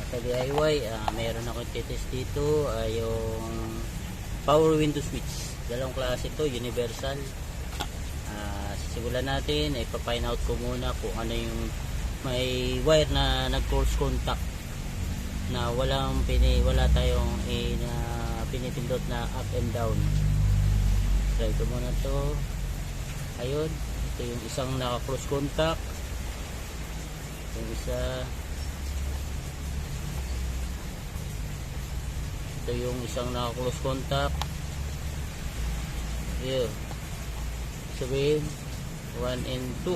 Sa DIY, meron ako titest dito, yung power window switch. Dalawang klase ito, universal. Sisimulan natin, ipa-find out ko muna kung ano yung may wire na nag-cross contact na wala tayong pinipindot na up and down. Try ko muna to. Ayun, ito yung isang naka-cross contact. Yung isa, ito yung isang naka-close contact. Yun, sabihin 1 and 2.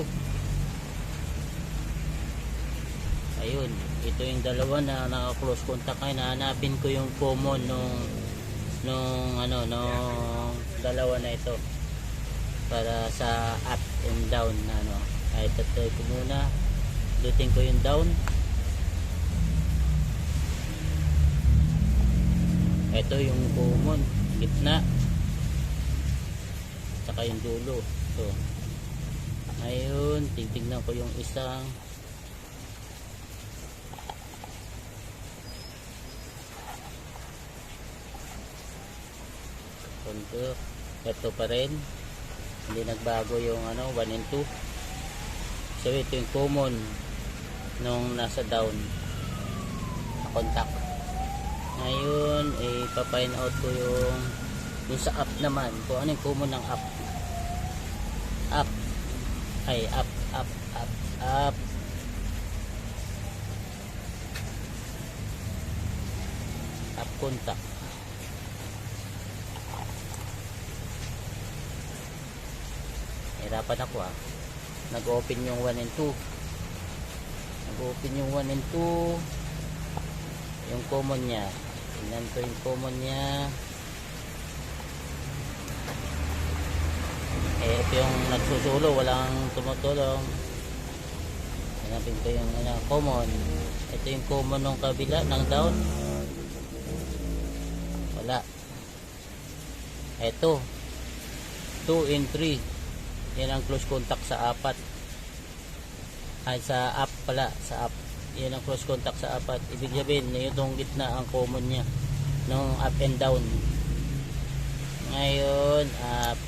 Ayun, ito yung dalawa na naka-close contact. Ngayon hanapin ko yung common nung dalawa na ito para sa up and down na ay tatry ko muna. Dutin ko yung down. Ito yung common, gitna, saka yung dulo. So, ngayon titignan ko yung isang contour. Ito pa rin, hindi nagbago yung 1 and 2. So ito yung common nung nasa down na contact. Ngayon ipa-find out ko yung sa up naman, kung ano yung common ng up. Up contact. Hirapan ako nag-open yung 1 and 2. Nag-open yung 1 and 2. Yung common nya, tingnan ko yung common nya. Ito yung nagsusulo, walang tumutulong. Hanapin ko yung common. Ito yung common ng kabila ng down. Wala. Ito 2 and 3. Yan ang close contact sa 4. Ay sa up pala, sa up. Yan ang close contact sa 4. Ibig sabihin na itong gitna ang common nya nung up and down. Ngayon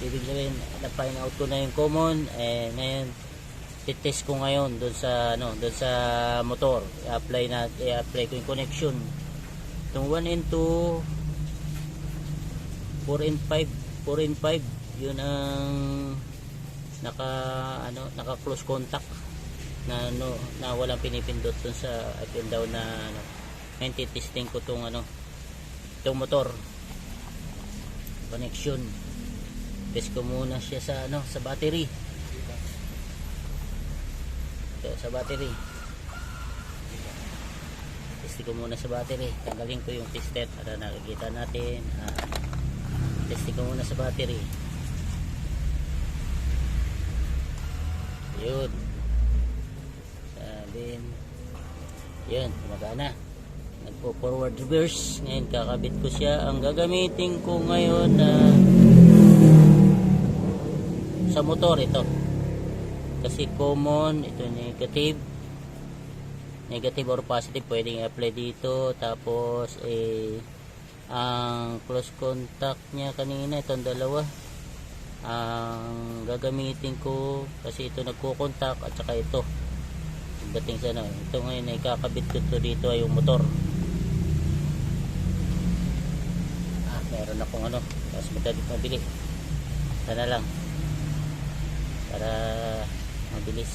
ibig sabihin na-find out ko na yung common. Ngayon titest ko ngayon doon sa motor. I-apply ko yung connection. Itong 1 and 2, 4 and 5 yun ang naka close contact na walang pinipindot dun sa up and down na ngayon titesting ko tong itong motor connection. Test ko muna siya sa sa battery. Ito sa battery. Test ko muna sa battery. Tanggalin ko yung tester para nakikita natin. Test ko muna sa battery. Yun. Sabihin. Yun, gumagana. Nagpo-forward reverse. Ngayon kakabit ko siya. Ang gagamitin ko ngayon sa motor ito. Kasi common, ito negative or positive pwedeng i-apply dito. Tapos ang close contact niya kanina, itong dalawa ang gagamitin ko kasi ito nagko-contact at saka ito dating sa ito ngayon ay kakabit ko to dito ay yung motor. Meron akong tapos mabili sana lang para mabilis.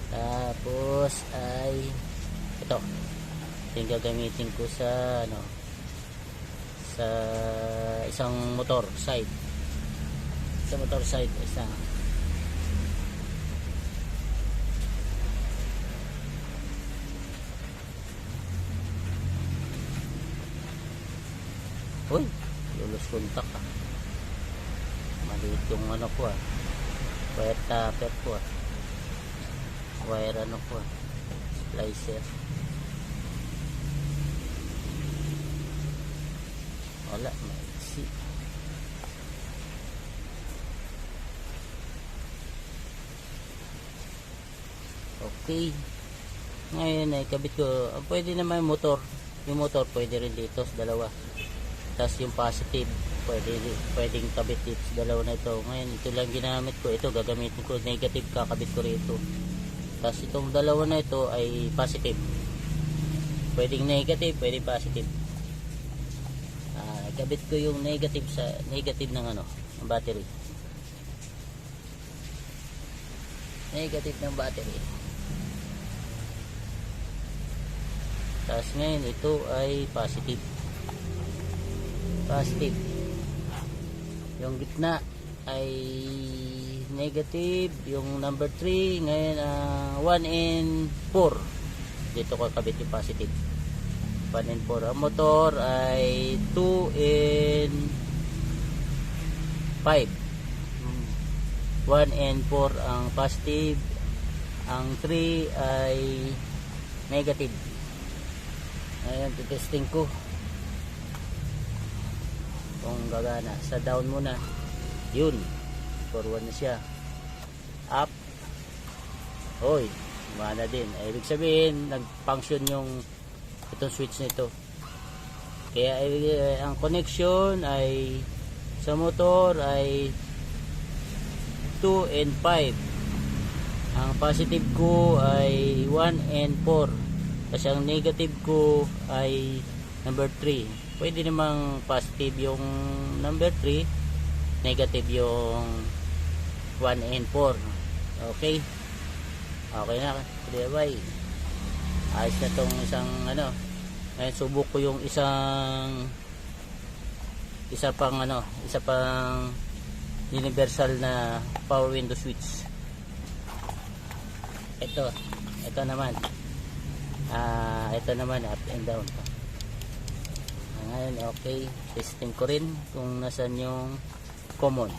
Tapos ay ito yung gagamitin ko sa sa isang motor side. Sa motor side isang uy, lulus contact maliit yung ko wire tapper ko wire ko splicer. Wala, maiksi. Okay. Ngayon ay kabit ko. Pwede naman yung motor. Yung motor pwede rin dito sa dalawa. Tapos yung positive pwedeng kabit dito sa dalawa na ito. Ngayon ito lang ginamit ko. Ito gagamitin ko. Negative kakabit ko rito. Tapos itong dalawa na ito ay positive. Pwedeng negative, pwedeng positive. Kabit ko yung negative sa negative ng ano, ng battery. Negative ng battery. Tapos ngayon ito ay positive. Positive. Yung gitna ay negative. Yung number 3 ngayon 1 and 4. Dito ko kabit yung positive. 1 and 4. Ang motor ay 2 and 5. 1 and 4 ang positive. Ang 3 ay negative. Ayan, testing ko kung gagana. Sa down muna, yun, forward na siya, up, hoy, gumana din. Ibig sabihin nag-function yung itong switch nito. Kaya ang connection ay sa motor ay 2 and 5. Ang positive ko ay 1 and 4. Kasi ang negative ko ay number 3. Pwede namang positive yung number 3, negative yung 1 and 4. Okay? Okay na. DIY. Ayos na tong isang ano. Ngayon subok ko yung isa pang universal na power window switch. Ito naman. Ito naman up and down. Ngayon okay, testing ko rin kung nasan yung common.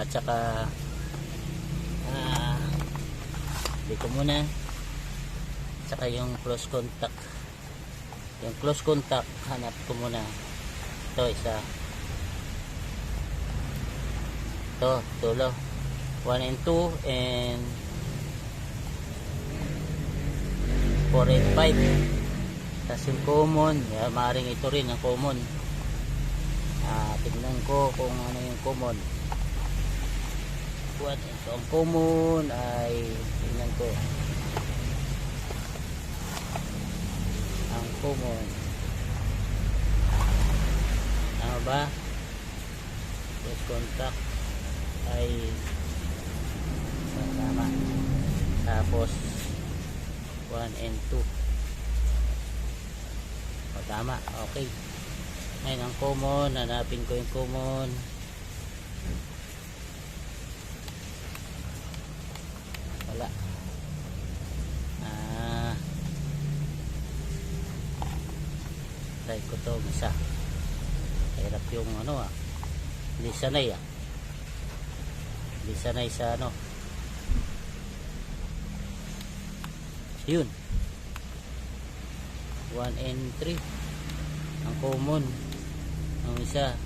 At saka dito muna. Saka yung close contact. Yung close contact hanap ko muna. Ito isa. Ito tulo. 1 and 2 and 4 and 5. Tapos yung common, maaaring ito rin ang common. Tignan ko kung ano yung common. So ang common ay tignan ko. Ang common ano ba? Close contact ay tama. Tapos 1 and 2. Tama, okay. Ngayon ang common, hanapin ko yung common. Wala. Try ko to isa. Hirap yung ano hindi sanay hindi sanay sa ano. Yun 1 and 3 ang common ang isa.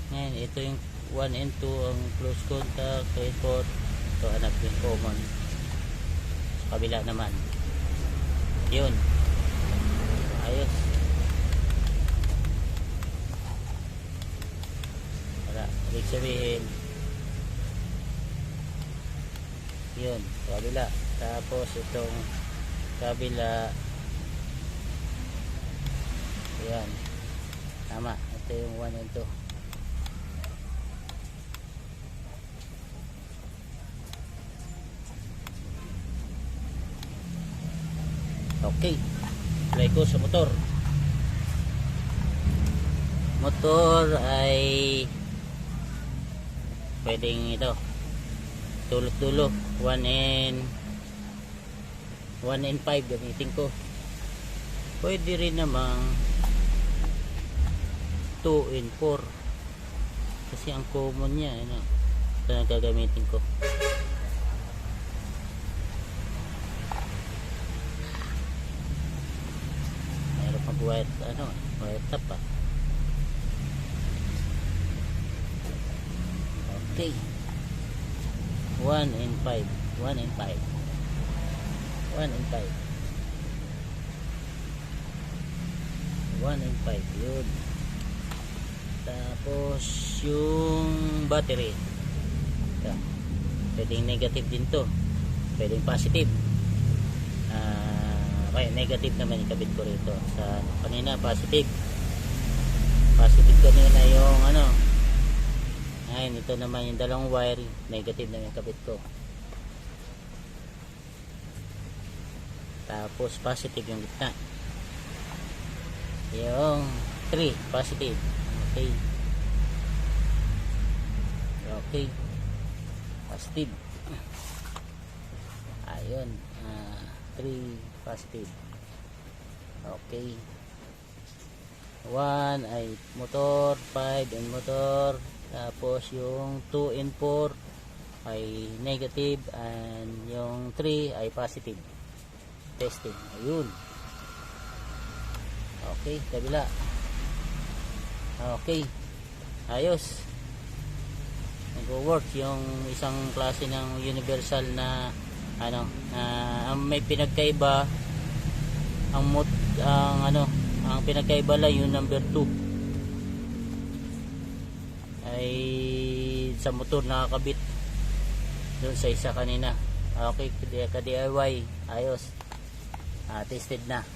Ngayon ito yung 1 and 2 ang close contact. 2 and 4 ito hanap yung common sa kabila naman. Yun ayos. Para ibig sabihin yun sa kabila. Tapos itong kabila ayan tama. Ito yung 1 and 2. Okay, try ko sa motor. Motor ay pwedeng ito tulot-tulot 1 and 5 gamitin ko. Pwede rin namang 2 and 4 kasi ang common niya ano, ito na gagamitin ko. Meron pang wire top okay 1 and 5. 1 and 5. 1 and 5. 1 and 5. Yun. Tapos yung battery. Ito. Pwedeng negative din to. Pwedeng positive. Okay, negative naman ikabit ko rito. Sa kanina positive. Positive kanina yung ano. Ayun, ito naman yung dalawang wire. Negative naman ikabit ko. Tapos positive yung gitna. Yung 3 positive. Okay. Okay. Positive. Ayun. 3 positive. Okay. 1 ay motor, 5 and motor. Tapos yung 2 and 4 ay negative, and yung 3 ay positive. Testing. Ayun. Okay, kabila. Okay. Ayos. Nag-work yung isang klase ng universal na ano, ang may pinagkaiba ang ang pinagkaiba lang yung number 2 ay sa motor nakakabit doon sa isa kanina. Okay, ka DIY. Ayos. Tested na.